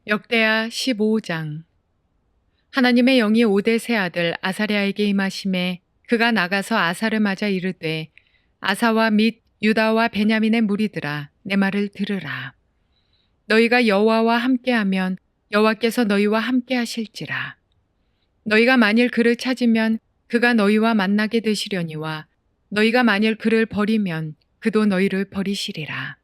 역대하 15장. 하나님의 영이 오뎃의 아들 아사랴에게 임하심에 그가 나가서 아사를 맞아 이르되, 아사와 및 유다와 베냐민의 무리들아, 내 말을 들으라. 너희가 여호와와 함께하면 여호와께서 너희와 함께하실지라. 너희가 만일 그를 찾으면 그가 너희와 만나게 되시려니와 너희가 만일 그를 버리면 그도 너희를 버리시리라.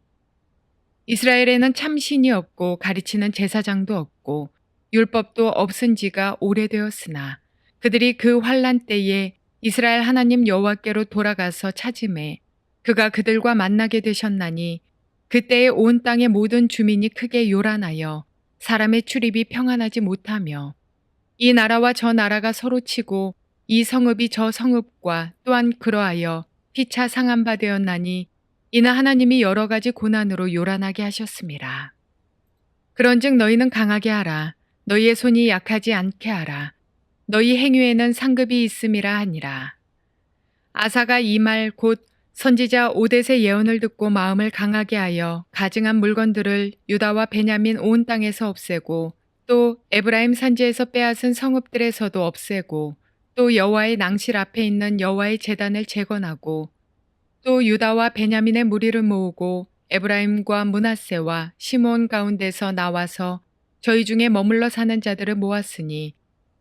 이스라엘에는 참신이 없고 가르치는 제사장도 없고 율법도 없은 지가 오래되었으나 그들이 그 환란 때에 이스라엘 하나님 여호와께로 돌아가서 찾음에 그가 그들과 만나게 되셨나니, 그때에 온 땅의 모든 주민이 크게 요란하여 사람의 출입이 평안하지 못하며 이 나라와 저 나라가 서로 치고 이 성읍이 저 성읍과 또한 그러하여 피차 상한 바 되었나니, 이는 하나님이 여러 가지 고난으로 요란하게 하셨습니다. 그런즉 너희는 강하게 하라. 너희의 손이 약하지 않게 하라. 너희 행위에는 상급이 있음이라 하니라. 아사가 이 말 곧 선지자 오뎃의 예언을 듣고 마음을 강하게 하여 가증한 물건들을 유다와 베냐민 온 땅에서 없애고 또 에브라임 산지에서 빼앗은 성읍들에서도 없애고 또 여호와의 낭실 앞에 있는 여호와의 제단을 재건하고 또 유다와 베냐민의 무리를 모으고 에브라임과 므낫세와 시몬 가운데서 나와서 저희 중에 머물러 사는 자들을 모았으니,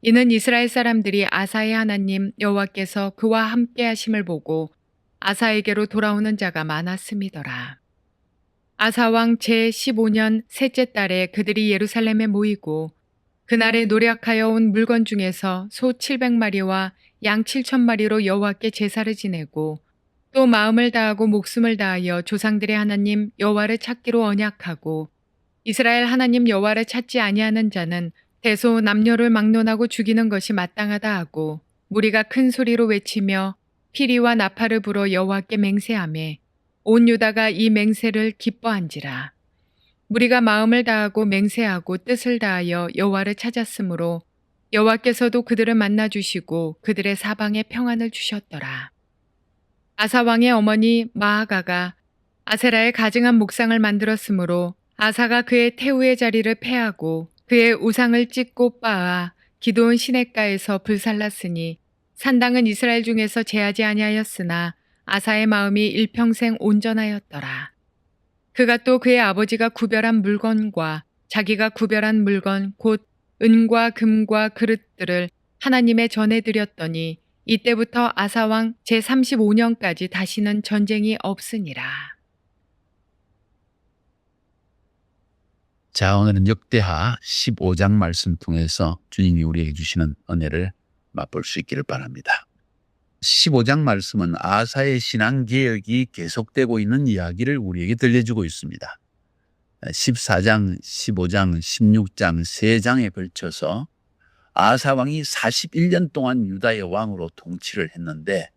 이는 이스라엘 사람들이 아사의 하나님 여호와께서 그와 함께 하심을 보고 아사에게로 돌아오는 자가 많았음이더라. 아사 왕 제15년 셋째 달에 그들이 예루살렘에 모이고 그날에 노력하여 온 물건 중에서 소 700마리와 양 7,000마리로 여호와께 제사를 지내고 또 마음을 다하고 목숨을 다하여 조상들의 하나님 여호와를 찾기로 언약하고, 이스라엘 하나님 여호와를 찾지 아니하는 자는 대소 남녀를 막론하고 죽이는 것이 마땅하다 하고, 무리가 큰 소리로 외치며 피리와 나팔을 불어 여호와께 맹세하매 온 유다가 이 맹세를 기뻐한지라. 무리가 마음을 다하고 맹세하고 뜻을 다하여 여호와를 찾았으므로 여호와께서도 그들을 만나 주시고 그들의 사방에 평안을 주셨더라. 아사 왕의 어머니 마아가가 아세라의 가증한 목상을 만들었으므로 아사가 그의 태우의 자리를 패하고 그의 우상을 찢고 빻아 기드온 시냇가에서 불살랐으니, 산당은 이스라엘 중에서 제하지 아니하였으나 아사의 마음이 일평생 온전하였더라. 그가 또 그의 아버지가 구별한 물건과 자기가 구별한 물건 곧 은과 금과 그릇들을 하나님의 전에 드렸더니, 이때부터 아사왕 제35년까지 다시는 전쟁이 없으니라. 자, 오늘은 역대하 15장 말씀 통해서 주님이 우리에게 주시는 은혜를 맛볼 수 있기를 바랍니다. 15장 말씀은 아사의 신앙개혁이 계속되고 있는 이야기를 우리에게 들려주고 있습니다. 14장, 15장, 16장 3장에 걸쳐서 아사 왕이 41년 동안 유다의 왕으로 통치를 했는데,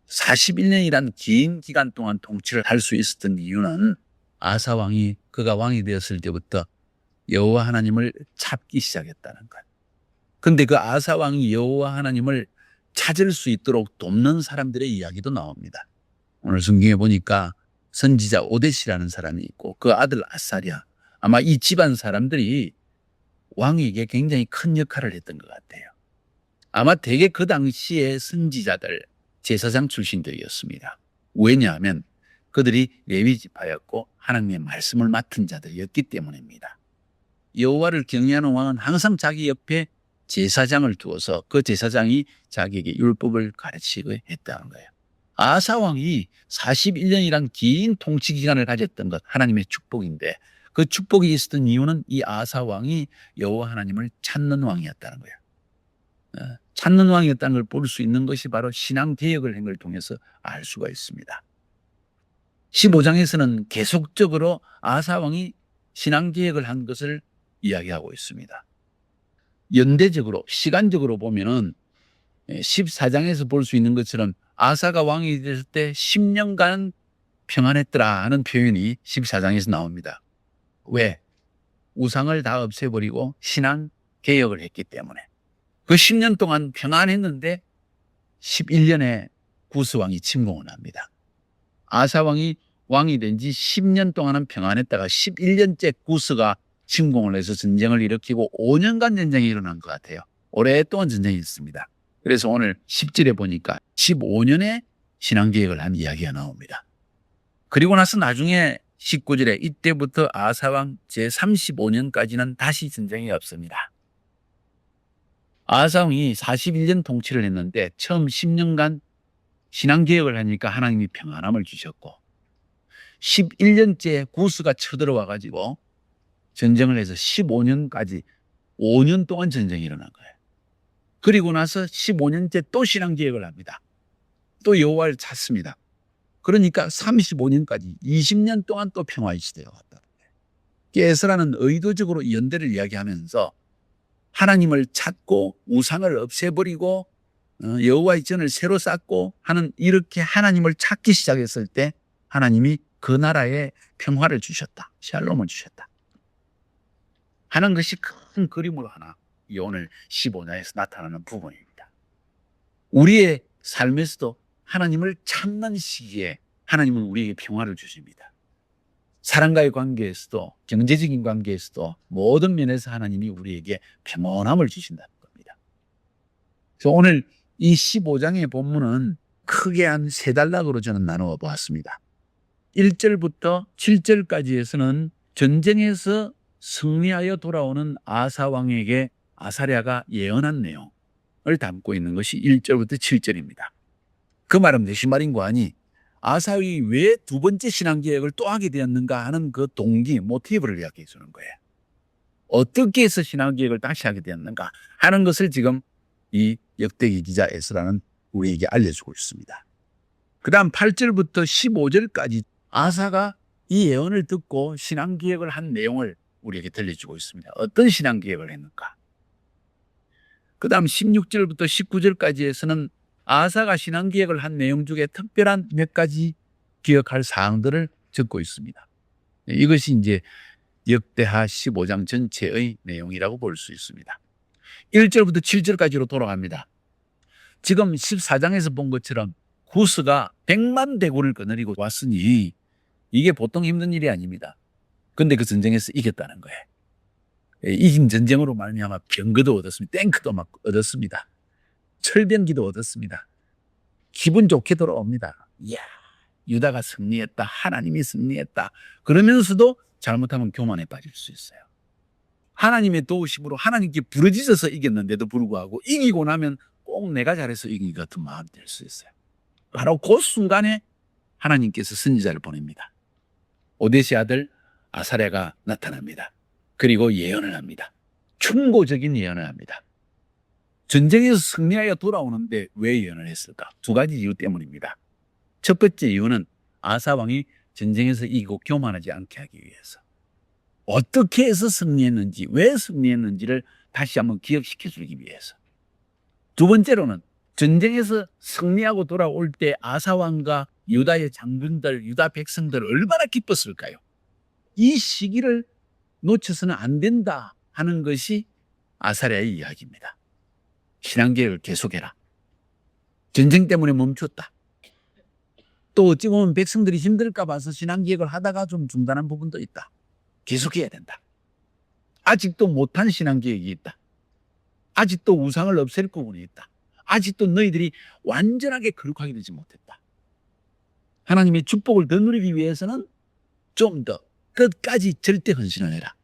41년이란 긴 기간 동안 통치를 할 수 있었던 이유는 아사 왕이 그가 왕이 되었을 때부터 여호와 하나님을 찾기 시작했다는 것. 그런데 그 아사 왕이 여호와 하나님을 찾을 수 있도록 돕는 사람들의 이야기도 나옵니다. 오늘 성경에 보니까 선지자 오뎃이라는 사람이 있고 그 아들 아사랴, 아마 이 집안 사람들이 왕에게 굉장히 큰 역할을 했던 것 같아요. 아마 대개 그 당시의 선지자들, 제사장 출신들이었습니다. 왜냐하면 그들이 레위 지파였고 하나님의 말씀을 맡은 자들이었기 때문입니다. 여호와를 경외하는 왕은 항상 자기 옆에 제사장을 두어서 그 제사장이 자기에게 율법을 가르치고 했다는 거예요. 아사 왕이 41년이란 긴 통치 기간을 가졌던 것, 하나님의 축복인데, 그 축복이 있었던 이유는 이 아사 왕이 여호와 하나님을 찾는 왕이었다는 거예요. 찾는 왕이었다는 걸 볼 수 있는 것이 바로 신앙개혁을 한 걸 통해서 알 수가 있습니다. 15장에서는 계속적으로 아사 왕이 신앙개혁을 한 것을 이야기하고 있습니다. 연대적으로, 시간적으로 보면은 14장에서 볼 수 있는 것처럼 아사가 왕이 됐을 때 10년간 평안했더라 하는 표현이 14장에서 나옵니다. 왜? 우상을 다 없애버리고 신앙 개혁을 했기 때문에. 그 10년 동안 평안했는데 11년에 구스왕이 침공을 합니다. 아사 왕이 왕이 된 지 10년 동안은 평안했다가 11년째 구스가 침공을 해서 전쟁을 일으키고 5년간 전쟁이 일어난 것 같아요. 오랫동안 전쟁이 있습니다. 그래서 오늘 10절에 보니까 15년의 신앙개혁을 한 이야기가 나옵니다. 그리고 나서 나중에 19절에 이때부터 아사왕 제35년까지는 다시 전쟁이 없습니다. 아사왕이 41년 통치를 했는데 처음 10년간 신앙개혁을 하니까 하나님이 평안함을 주셨고 11년째 구스가 쳐들어와 가지고 전쟁을 해서 15년까지 5년 동안 전쟁이 일어난 거예요. 그리고 나서 15년째 또 신앙개혁을 합니다. 또 여호와를 찾습니다. 그러니까 35년까지 20년 동안 또 평화의 시대가 왔다. 에스라는 의도적으로 연대를 이야기하면서 하나님을 찾고 우상을 없애버리고 여호와의 전을 새로 쌓고 하는 이렇게 하나님을 찾기 시작했을 때 하나님이 그 나라에 평화를 주셨다. 샬롬을 주셨다. 하는 것이 큰 그림으로 하나 이 오늘 15장에서 나타나는 부분입니다. 우리의 삶에서도 하나님을 찾는 시기에 하나님은 우리에게 평화를 주십니다. 사람과의 관계에서도 경제적인 관계에서도 모든 면에서 하나님이 우리에게 평온함을 주신다는 겁니다. 그래서 오늘 이 15장의 본문은 크게 한 세 단락으로 저는 나누어 보았습니다. 1절부터 7절까지에서는 전쟁에서 승리하여 돌아오는 아사 왕에게 아사랴가 예언한 내용을 담고 있는 것이 1절부터 7절입니다. 그 말은 무슨 말인고 하니 아사위 왜 두 번째 신앙개혁을 또 하게 되었는가 하는 그 동기, 모티브를 이야기해 주는 거예요. 어떻게 해서 신앙개혁을 다시 하게 되었는가 하는 것을 지금 이 역대기 기자 에스라는 우리에게 알려주고 있습니다. 그 다음 8절부터 15절까지 아사가 이 예언을 듣고 신앙개혁을 한 내용을 우리에게 들려주고 있습니다. 어떤 신앙개혁을 했는가. 그 다음 16절부터 19절까지에서는 아사가 신앙개혁을 한 내용 중에 특별한 몇 가지 기억할 사항들을 적고 있습니다. 이것이 이제 역대하 15장 전체의 내용이라고 볼 수 있습니다. 1절부터 7절까지로 돌아갑니다. 지금 14장에서 본 것처럼 구스가 100만 대군을 거느리고 왔으니 이게 보통 힘든 일이 아닙니다. 그런데 그 전쟁에서 이겼다는 거예요. 이긴 전쟁으로 말미암아 병거도 얻었습니다. 탱크도 막 얻었습니다. 철병기도 얻었습니다. 기분 좋게 돌아옵니다. 이야, 유다가 승리했다. 하나님이 승리했다. 그러면서도 잘못하면 교만에 빠질 수 있어요. 하나님의 도우심으로 하나님께 부르짖어서 이겼는데도 불구하고 이기고 나면 꼭 내가 잘해서 이긴 것 같은 마음이 들 수 있어요. 바로 그 순간에 하나님께서 선지자를 보냅니다. 오데시 아들 아사랴가 나타납니다. 그리고 예언을 합니다. 충고적인 예언을 합니다. 전쟁에서 승리하여 돌아오는데 왜 예언을 했을까? 두 가지 이유 때문입니다. 첫 번째 이유는 아사 왕이 전쟁에서 이기고 교만하지 않게 하기 위해서. 어떻게 해서 승리했는지, 왜 승리했는지를 다시 한번 기억시켜 주기 위해서. 두 번째로는 전쟁에서 승리하고 돌아올 때 아사 왕과 유다의 장군들, 유다 백성들 얼마나 기뻤을까요? 이 시기를 놓쳐서는 안 된다 하는 것이 아사랴의 이야기입니다. 신앙개혁을 계속해라. 전쟁 때문에 멈췄다. 또 어찌 보면 백성들이 힘들까 봐서 신앙개혁을 하다가 좀 중단한 부분도 있다. 계속해야 된다. 아직도 못한 신앙개혁이 있다. 아직도 우상을 없앨 부분이 있다. 아직도 너희들이 완전하게 거룩하게 되지 못했다. 하나님의 축복을 더 누리기 위해서는 좀 더 끝까지 절대 헌신을 해라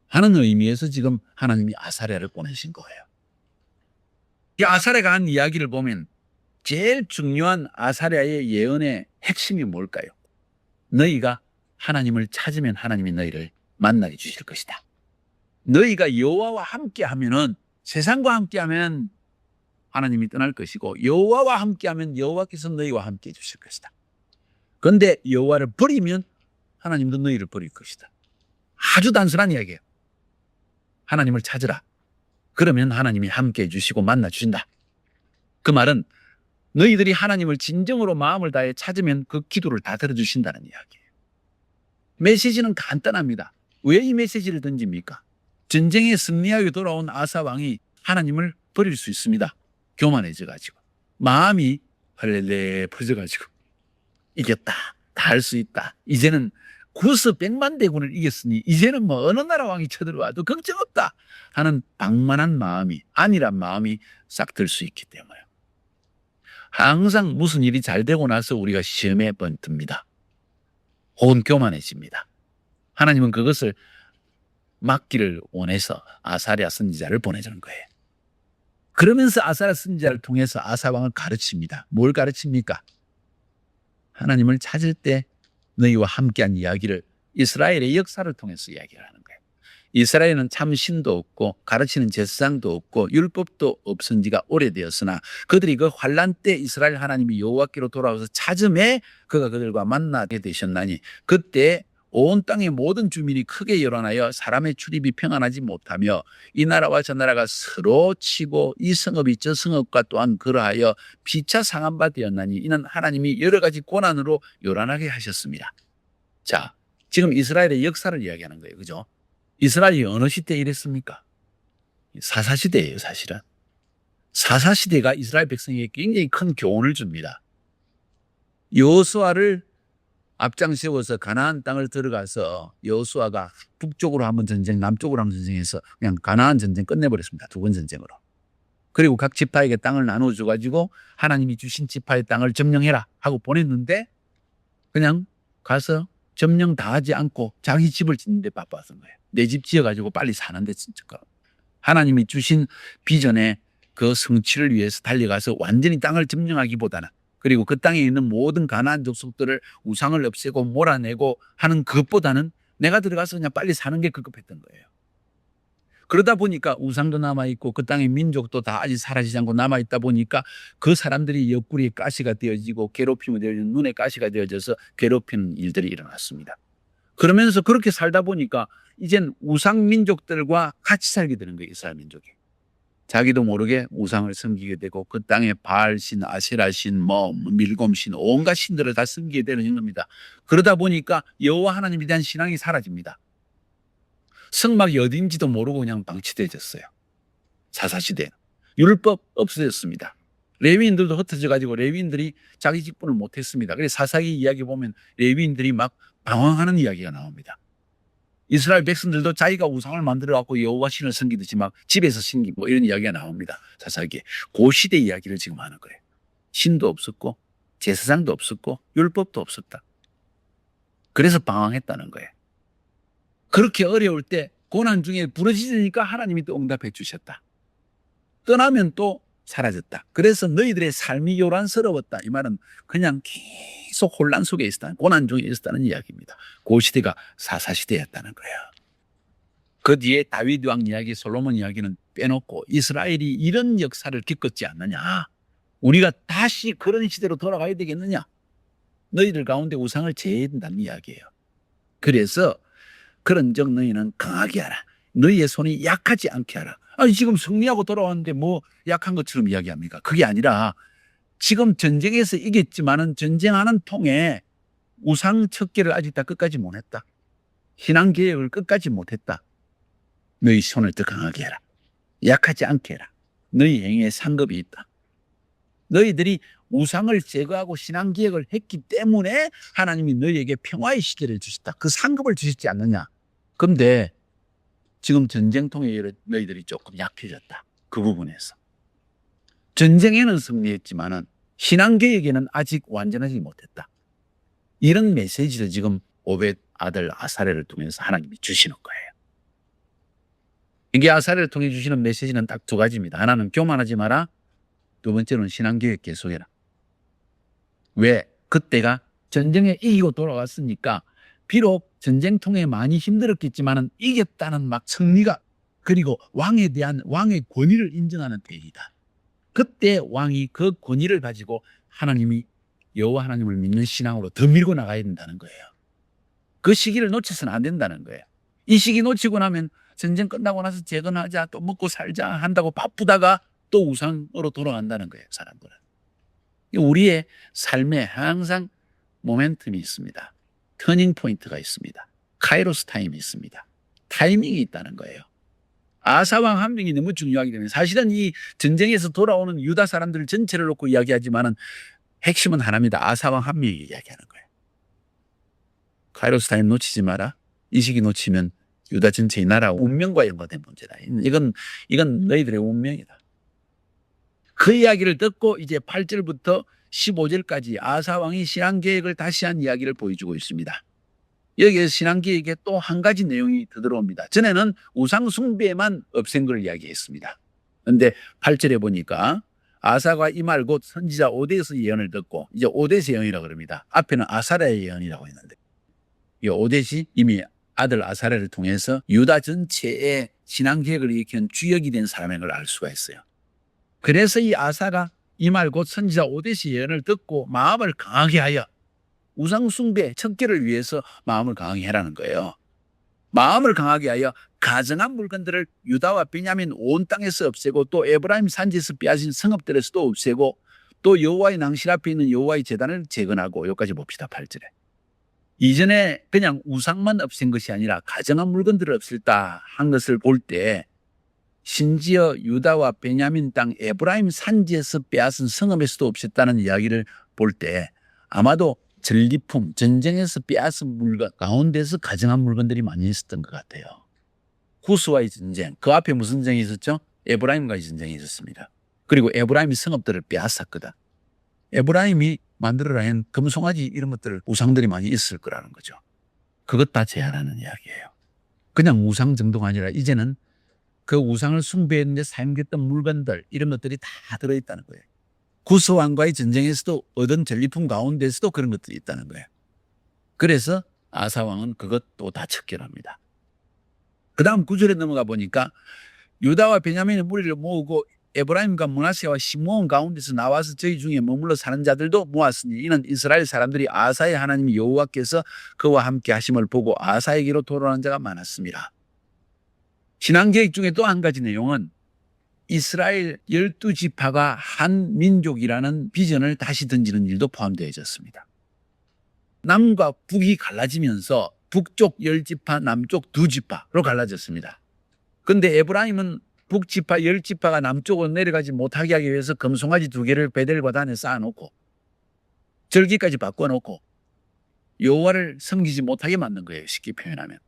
하는 의미에서 지금 하나님이 아사랴를 보내신 거예요. 이 아사랴가 한 이야기를 보면 제일 중요한 아사랴의 예언의 핵심이 뭘까요? 너희가 하나님을 찾으면 하나님이 너희를 만나게 주실 것이다. 너희가 여호와와 함께하면은 세상과 함께하면 하나님이 떠날 것이고 여호와와 함께하면 여호와께서 너희와 함께해 주실 것이다. 그런데 여호와를 버리면 하나님도 너희를 버릴 것이다. 아주 단순한 이야기예요. 하나님을 찾으라. 그러면 하나님이 함께해 주시고 만나 주신다. 그 말은 너희들이 하나님을 진정으로 마음을 다해 찾으면 그 기도를 다 들어주신다는 이야기예요. 메시지는 간단합니다. 왜 이 메시지를 던집니까? 전쟁에 승리하여 돌아온 아사 왕이 하나님을 버릴 수 있습니다. 교만해져가지고 마음이 헐레 퍼져가지고 이겼다. 다 할 수 있다. 이제는 구스 100만 대군을 이겼으니 이제는 뭐 어느 나라 왕이 쳐들어와도 걱정 없다 하는 방만한 마음이, 안일한 마음이 싹 들 수 있기 때문에 항상 무슨 일이 잘 되고 나서 우리가 시험에 번듭니다. 혹은 교만해집니다. 하나님은 그것을 막기를 원해서 아사랴 선지자를 보내주는 거예요. 그러면서 아사랴 선지자를 통해서 아사 왕을 가르칩니다. 뭘 가르칩니까? 하나님을 찾을 때 너희와 함께한 이야기를 이스라엘의 역사를 통해서 이야기를 하는 거예요. 이스라엘은 참 신도 없고 가르치는 제사장도 없고 율법도 없은 지가 오래되었으나 그들이 그 환란 때 이스라엘 하나님이 여호와께로 돌아와서 찾음에 그가 그들과 만나게 되셨나니 그때 온 땅의 모든 주민이 크게 일어나여 사람의 출입이 평안하지 못하며 이 나라와 저 나라가 서로 치고 이 성읍이 저 성읍과 또한 그러하여 피차 상한 바 되었나니 이는 하나님이 여러 가지 고난으로 요란하게 하셨습니다. 자, 지금 이스라엘의 역사를 이야기하는 거예요. 그죠? 이스라엘이 어느 시대에 이랬습니까? 사사시대예요, 사실은. 사사시대가 이스라엘 백성에게 굉장히 큰 교훈을 줍니다. 여호수아를 앞장 세워서 가나안 땅을 들어가서 여호수아가 북쪽으로 한번 전쟁, 남쪽으로 한번 전쟁해서 그냥 가나안 전쟁 끝내버렸습니다. 두 번 전쟁으로. 그리고 각 지파에게 땅을 나눠줘가지고 하나님이 주신 지파의 땅을 점령해라 하고 보냈는데 그냥 가서 점령 다 하지 않고 자기 집을 짓는 데 바빴던 거예요. 내 집 지어가지고 빨리 사는데 진짜. 하나님이 주신 비전의 그 성취를 위해서 달려가서 완전히 땅을 점령하기보다는 그리고 그 땅에 있는 모든 가나안 족속들을 우상을 없애고 몰아내고 하는 것보다는 내가 들어가서 그냥 빨리 사는 게 급급했던 거예요. 그러다 보니까 우상도 남아있고 그 땅의 민족도 다 아직 사라지지 않고 남아있다 보니까 그 사람들이 옆구리에 가시가 되어지고 괴롭힘이 되어지고 눈에 가시가 되어져서 괴롭히는 일들이 일어났습니다. 그러면서 그렇게 살다 보니까 이젠 우상 민족들과 같이 살게 되는 거예요. 이스라엘 민족이. 자기도 모르게 우상을 섬기게 되고 그 땅에 바알신, 아세라신, 밀곰신 온갖 신들을 다 섬기게 되는 겁니다. 그러다 보니까 여호와 하나님에 대한 신앙이 사라집니다. 성막이 어딘지도 모르고 그냥 방치되어졌어요. 사사시대는. 율법 없어졌습니다. 레위인들도 흩어져 가지고 레위인들이 자기 직분을 못했습니다. 그래서 사사기 이야기 보면 레위인들이 막 방황하는 이야기가 나옵니다. 이스라엘 백성들도 자기가 우상을 만들어 갖고 여호와 신을 섬기듯이 막 집에서 섬기고 이런 이야기가 나옵니다. 사사기에. 그 시대 이야기를 지금 하는 거예요. 신도 없었고 제사장도 없었고 율법도 없었다. 그래서 방황했다는 거예요. 그렇게 어려울 때 고난 중에 부러지니까 하나님이 또 응답해 주셨다. 떠나면 또 사라졌다. 그래서 너희들의 삶이 요란스러웠다. 이 말은 그냥 계속 혼란 속에 있었다. 고난 중에 있었다는 이야기입니다. 그 시대가 사사시대였다는 거예요. 그 뒤에 다윗 왕 이야기, 솔로몬 이야기는 빼놓고 이스라엘이 이런 역사를 겪었지 않느냐. 우리가 다시 그런 시대로 돌아가야 되겠느냐. 너희들 가운데 우상을 제해야 된다는 이야기예요. 그래서 그런즉 너희는 강하게 하라. 너희의 손이 약하지 않게 하라. 아니 지금 승리하고 돌아왔는데 뭐 약한 것처럼 이야기합니까? 그게 아니라 지금 전쟁에서 이겼지만은 전쟁하는 통에 우상 척결을 아직 다 끝까지 못했다. 신앙 개혁을 끝까지 못했다. 너희 손을 더 강하게 해라. 약하지 않게 해라. 너희 행위에 상급이 있다. 너희들이 우상을 제거하고 신앙 개혁을 했기 때문에 하나님이 너희에게 평화의 시대를 주셨다. 그 상급을 주셨지 않느냐. 그런데 지금 전쟁통에 너희들이 조금 약해졌다. 그 부분에서. 전쟁에는 승리했지만은 신앙 개혁에는 아직 완전하지 못했다. 이런 메시지를 지금 오벳 아들 아사랴를 통해서 하나님이 주시는 거예요. 이게 아사랴를 통해 주시는 메시지는 딱 두 가지입니다. 하나는 교만하지 마라. 두 번째로는 신앙 개혁 계속해라. 왜? 그때가 전쟁에 이기고 돌아왔으니까 비록 전쟁통에 많이 힘들었겠지만은 이겼다는 막 승리가 그리고 왕에 대한 왕의 권위를 인정하는 때이다. 그때 왕이 그 권위를 가지고 하나님이 여호와 하나님을 믿는 신앙으로 더 밀고 나가야 된다는 거예요. 그 시기를 놓쳐서는 안 된다는 거예요. 이 시기 놓치고 나면 전쟁 끝나고 나서 재건하자 또 먹고 살자 한다고 바쁘다가 또 우상으로 돌아간다는 거예요. 사람들은. 우리의 삶에 항상 모멘텀이 있습니다. 터닝 포인트가 있습니다. 카이로스 타임이 있습니다. 타이밍이 있다는 거예요. 아사왕 한 명이 너무 중요하기 때문에 사실은 이 전쟁에서 돌아오는 유다 사람들 전체를 놓고 이야기하지만은 핵심은 하나입니다. 아사왕 한 명이 이야기하는 거예요. 카이로스 타임 놓치지 마라. 이 시기 놓치면 유다 전체의 나라 운명과 연관된 문제다. 이건 너희들의 운명이다. 그 이야기를 듣고 이제 8절부터 15절까지 아사 왕이 신앙 계획을 다시 한 이야기를 보여주고 있습니다. 여기에서 신앙 계획에 또 한 가지 내용이 더 들어옵니다. 전에는 우상 숭배만 없앤 걸 이야기했습니다. 그런데 8절에 보니까 아사가 이 말 곧 선지자 오데스 예언을 듣고, 이제 오데스 예언이라고 그럽니다. 앞에는 아사랴의 예언이라고 했는데 이 오데시 이미 아들 아사랴를 통해서 유다 전체의 신앙 계획을 일으키는 주역이 된 사람인 걸 알 수가 있어요. 그래서 이 아사가 이 말 곧 선지자 오데시 예언을 듣고 마음을 강하게 하여 우상 숭배 척결을 위해서 마음을 강하게 하라는 거예요. 마음을 강하게 하여 가증한 물건들을 유다와 베냐민 온 땅에서 없애고, 또 에브라임 산지에서 빼앗은 성읍들에서도 없애고, 또 여호와의 낭실 앞에 있는 여호와의 제단을 재건하고. 여기까지 봅시다. 8절에. 이전에 그냥 우상만 없앤 것이 아니라 가증한 물건들을 없앴다 한 것을 볼 때, 심지어 유다와 베냐민 땅 에브라임 산지에서 빼앗은 성읍에서도 없앴다는 이야기를 볼 때 아마도 전리품, 전쟁에서 빼앗은 물건 가운데서 가증한 물건들이 많이 있었던 것 같아요. 구스와의 전쟁, 그 앞에 무슨 전쟁이 있었죠? 에브라임과의 전쟁이 있었습니다. 그리고 에브라임이 성읍들을 빼앗았거든. 에브라임이 만들어라 한 금송아지 이런 것들, 우상들이 많이 있을 거라는 거죠. 그것 다 제한하는 이야기예요. 그냥 우상 정도가 아니라 이제는 그 우상을 숭배했는데 사용됐던 물건들, 이런 것들이 다 들어있다는 거예요. 구스 왕과의 전쟁에서도 얻은 전리품 가운데서도 그런 것들이 있다는 거예요. 그래서 아사 왕은 그것도 다 척결합니다. 그 다음 9절에 넘어가 보니까 유다와 베냐민의 무리를 모으고 에브라임과 므낫세와 시므온 가운데서 나와서 저희 중에 머물러 사는 자들도 모았으니 이는 이스라엘 사람들이 아사의 하나님 여호와께서 그와 함께 하심을 보고 아사에게로 돌아오는 자가 많았습니다. 신앙계획 중에 또 한 가지 내용은 이스라엘 12지파가 한 민족이라는 비전을 다시 던지는 일도 포함되어 있었습니다. 남과 북이 갈라지면서 북쪽 10지파, 남쪽 2지파로 갈라졌습니다. 그런데 에브라임은 북지파 10지파가 남쪽으로 내려가지 못하게 하기 위해서 금송아지 2개를 베델과 단에 쌓아놓고 절기까지 바꿔놓고 여호와를 섬기지 못하게 만든 거예요. 쉽게 표현하면.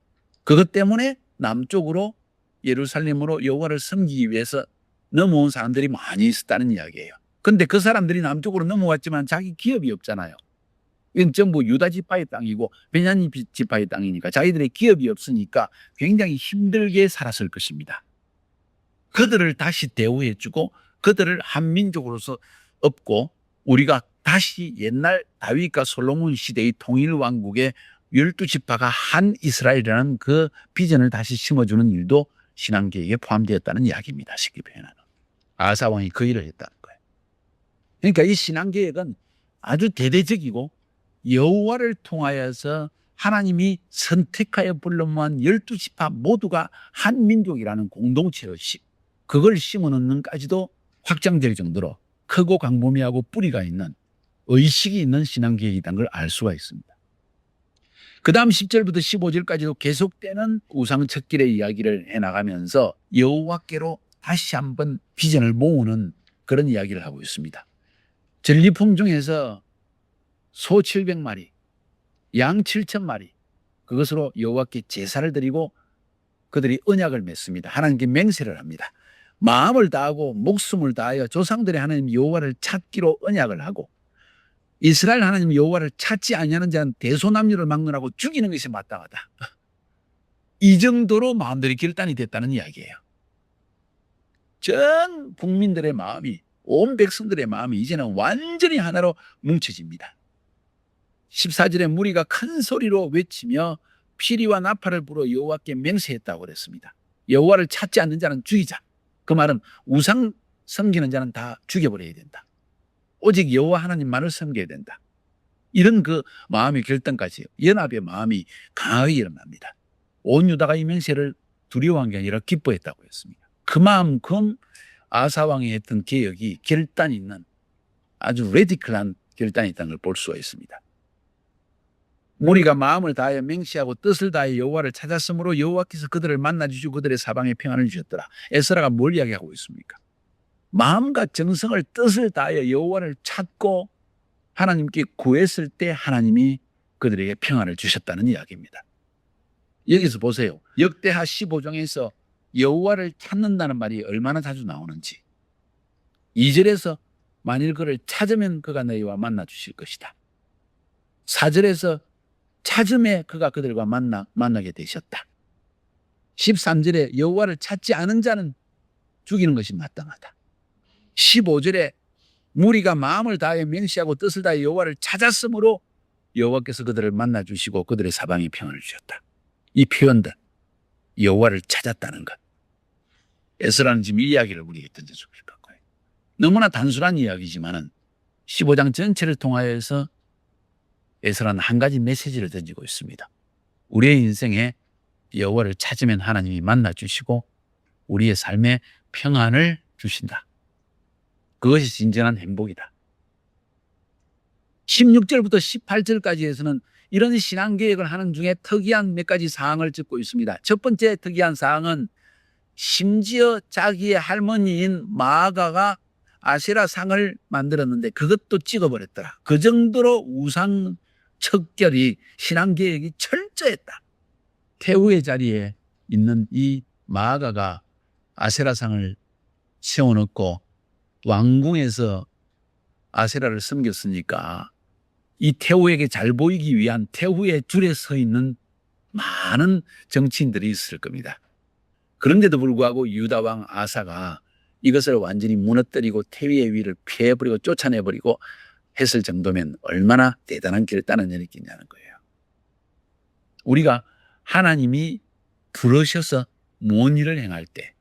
그것 때문에 남쪽으로 예루살렘으로 여호와를 섬기기 위해서 넘어온 사람들이 많이 있었다는 이야기예요. 그런데 그 사람들이 남쪽으로 넘어왔지만 자기 기업이 없잖아요. 이건 전부 유다 지파의 땅이고 베냐민 지파의 땅이니까 자기들의 기업이 없으니까 굉장히 힘들게 살았을 것입니다. 그들을 다시 대우해주고 그들을 한 민족으로서 업고 우리가 다시 옛날 다윗과 솔로몬 시대의 통일 왕국의 12지파가 한 이스라엘이라는 그 비전을 다시 심어주는 일도 신앙계획에 포함되었다는 이야기입니다. 쉽게 표현하는. 아사 왕이 그 일을 했다는 거예요. 그러니까 이 신앙계획은 아주 대대적이고 여호와를 통하여서 하나님이 선택하여 불러 모은 12지파 모두가 한 민족이라는 공동체의 그걸 심어놓는까지도 확장될 정도로 크고 광범위하고 뿌리가 있는 의식이 있는 신앙계획이라는 걸 알 수가 있습니다. 그 다음 10절부터 15절까지도 계속되는 우상 척결의 이야기를 해나가면서 여호와께로 다시 한번 비전을 모으는 그런 이야기를 하고 있습니다. 전리품 중에서 소 700마리, 양 7,000마리, 그것으로 여호와께 제사를 드리고 그들이 언약을 맺습니다. 하나님께 맹세를 합니다. 마음을 다하고 목숨을 다하여 조상들의 하나님 여호와를 찾기로 언약을 하고 이스라엘 하나님 여호와를 찾지 아니하는 자는 대소남녀를 막론하고 죽이는 것이 마땅하다. 이 정도로 마음들이 결단이 됐다는 이야기예요. 전 국민들의 마음이, 온 백성들의 마음이 이제는 완전히 하나로 뭉쳐집니다. 14절에 무리가 큰 소리로 외치며 피리와 나팔을 불어 여호와께 맹세했다고 그랬습니다. 여호와를 찾지 않는 자는 죽이자. 그 말은 우상 섬기는 자는 다 죽여버려야 된다. 오직 여호와 하나님만을 섬겨야 된다. 이런 그 마음의 결단까지 연합의 마음이 강하게 일어납니다. 온 유다가 이 맹세를 두려워한 게 아니라 기뻐했다고 했습니다. 그만큼 아사왕이 했던 개혁이 결단 있는 아주 레디컬한 결단이 있다는 걸 볼 수가 있습니다. 무리가 마음을 다하여 맹세하고 뜻을 다하여 여호와를 찾았으므로 여호와께서 그들을 만나주시고 그들의 사방에 평안을 주셨더라. 에스라가 뭘 이야기하고 있습니까? 마음과 정성을 뜻을 다하여 여호와를 찾고 하나님께 구했을 때 하나님이 그들에게 평안을 주셨다는 이야기입니다. 여기서 보세요. 역대하 15장에서 여호와를 찾는다는 말이 얼마나 자주 나오는지. 2절에서 만일 그를 찾으면 그가 너희와 만나 주실 것이다. 4절에서 찾음에 그가 그들과 만나게 되셨다. 13절에 여호와를 찾지 않은 자는 죽이는 것이 마땅하다. 15절에 무리가 마음을 다해 맹세하고 뜻을 다해 여호와를 찾았으므로 여호와께서 그들을 만나 주시고 그들의 사방에 평안을 주셨다. 이 표현들, 여호와를 찾았다는 것. 에스라는 지금 이 이야기를 우리에게 던져주고 싶은 거예요. 너무나 단순한 이야기지만은 15장 전체를 통하여서 에스라는 한 가지 메시지를 던지고 있습니다. 우리의 인생에 여호와를 찾으면 하나님이 만나 주시고 우리의 삶에 평안을 주신다. 그것이 진정한 행복이다. 16절부터 18절까지에서는 이런 신앙계획을 하는 중에 특이한 몇 가지 사항을 짚고 있습니다. 첫 번째 특이한 사항은 심지어 자기의 할머니인 마아가가 아세라 상을 만들었는데 그것도 찍어버렸더라. 그 정도로 우상 척결이 신앙계획이 철저했다. 태후의 자리에 있는 이 마아가가 아세라상을 세워놓고 왕궁에서 아세라를 섬겼으니까 이 태후에게 잘 보이기 위한 태후의 줄에 서 있는 많은 정치인들이 있을 겁니다. 그런데도 불구하고 유다 왕 아사가 이것을 완전히 무너뜨리고 태후의 위를 피해버리고 쫓아내버리고 했을 정도면 얼마나 대단한 결단을 내렸겠냐는 거예요. 우리가 하나님이 부르셔서 뭔 일을 행할 때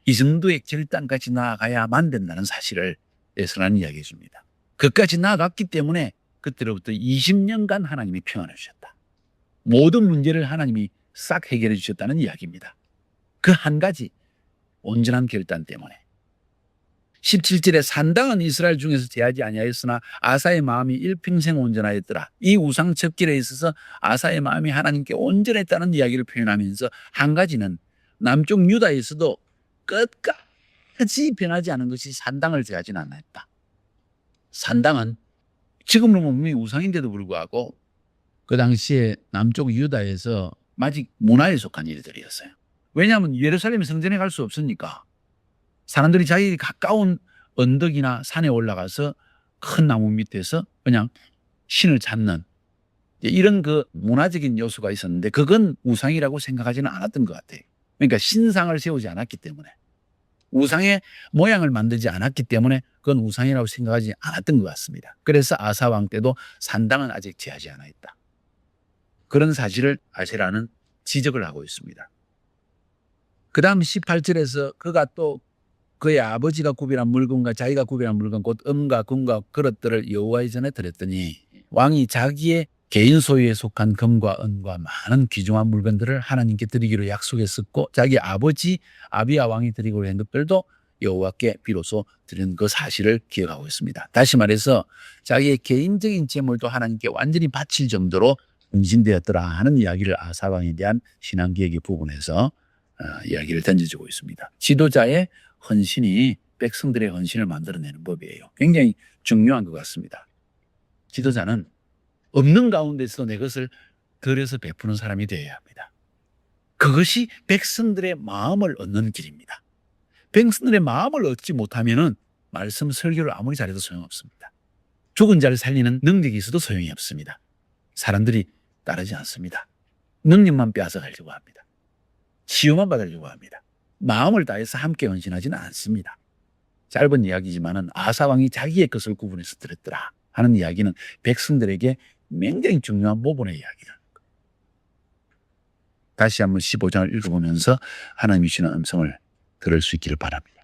이 정도의 결단까지 나아가야만 된다는 사실을 에스라는 이야기해 줍니다. 그까지 나아갔기 때문에 그때로부터 20년간 하나님이 평안을 주셨다. 모든 문제를 하나님이 싹 해결해 주셨다는 이야기입니다. 그 한 가지 온전한 결단 때문에. 17절에 산당은 이스라엘 중에서 제하지 아니하였으나 아사의 마음이 일평생 온전하였더라. 이 우상 척결에 있어서 아사의 마음이 하나님께 온전했다는 이야기를 표현하면서 한 가지는 남쪽 유다에서도 끝까지 변하지 않은 것이 산당을 제하지는 않았다. 산당은 지금으로 보면 우상인데도 불구하고 그 당시에 남쪽 유다에서 아직 문화에 속한 일들이었어요. 왜냐하면 예루살렘 성전에 갈 수 없으니까 사람들이 자기 가까운 언덕이나 산에 올라가서 큰 나무 밑에서 그냥 신을 찾는 이런 그 문화적인 요소가 있었는데 그건 우상이라고 생각하지는 않았던 것 같아요. 그러니까 신상을 세우지 않았기 때문에 우상의 모양을 만들지 않았기 때문에 그건 우상이라고 생각하지 않았던 것 같습니다. 그래서 아사 왕 때도 산당은 아직 제하지 않았다. 그런 사실을 아세라는 지적을 하고 있습니다. 그 다음 18절에서 그가 또 그의 아버지가 구별한 물건과 자기가 구별한 물건 곧 음과 금과 그릇들을 여호와의 전에 드렸더니 왕이 자기의 개인 소유에 속한 금과 은과 많은 귀중한 물건들을 하나님께 드리기로 약속했었고 자기 아버지 아비야 왕이 드리기로 한 것들도 여호와께 비로소 드린 그 사실을 기억하고 있습니다. 다시 말해서 자기의 개인적인 재물도 하나님께 완전히 바칠 정도로 헌신되었더라 하는 이야기를 아사 왕에 대한 신앙기획의 부분에서 이야기를 던져주고 있습니다. 지도자의 헌신이 백성들의 헌신을 만들어내는 법이에요. 굉장히 중요한 것 같습니다. 지도자는 없는 가운데서 내 것을 들여서 베푸는 사람이 되어야 합니다. 그것이 백성들의 마음을 얻는 길입니다. 백성들의 마음을 얻지 못하면은 말씀 설교를 아무리 잘해도 소용없습니다. 죽은 자를 살리는 능력이 있어도 소용이 없습니다. 사람들이 따르지 않습니다. 능력만 빼앗아가려고 합니다. 치유만 받으려고 합니다. 마음을 다해서 함께 헌신하지는 않습니다. 짧은 이야기지만은 아사 왕이 자기의 것을 구분해서 드렸더라 하는 이야기는 백성들에게 굉장히 중요한 부분의 이야기라는 거예요. 다시 한번 15장을 읽어보면서 하나님이 주시는 음성을 들을 수 있기를 바랍니다.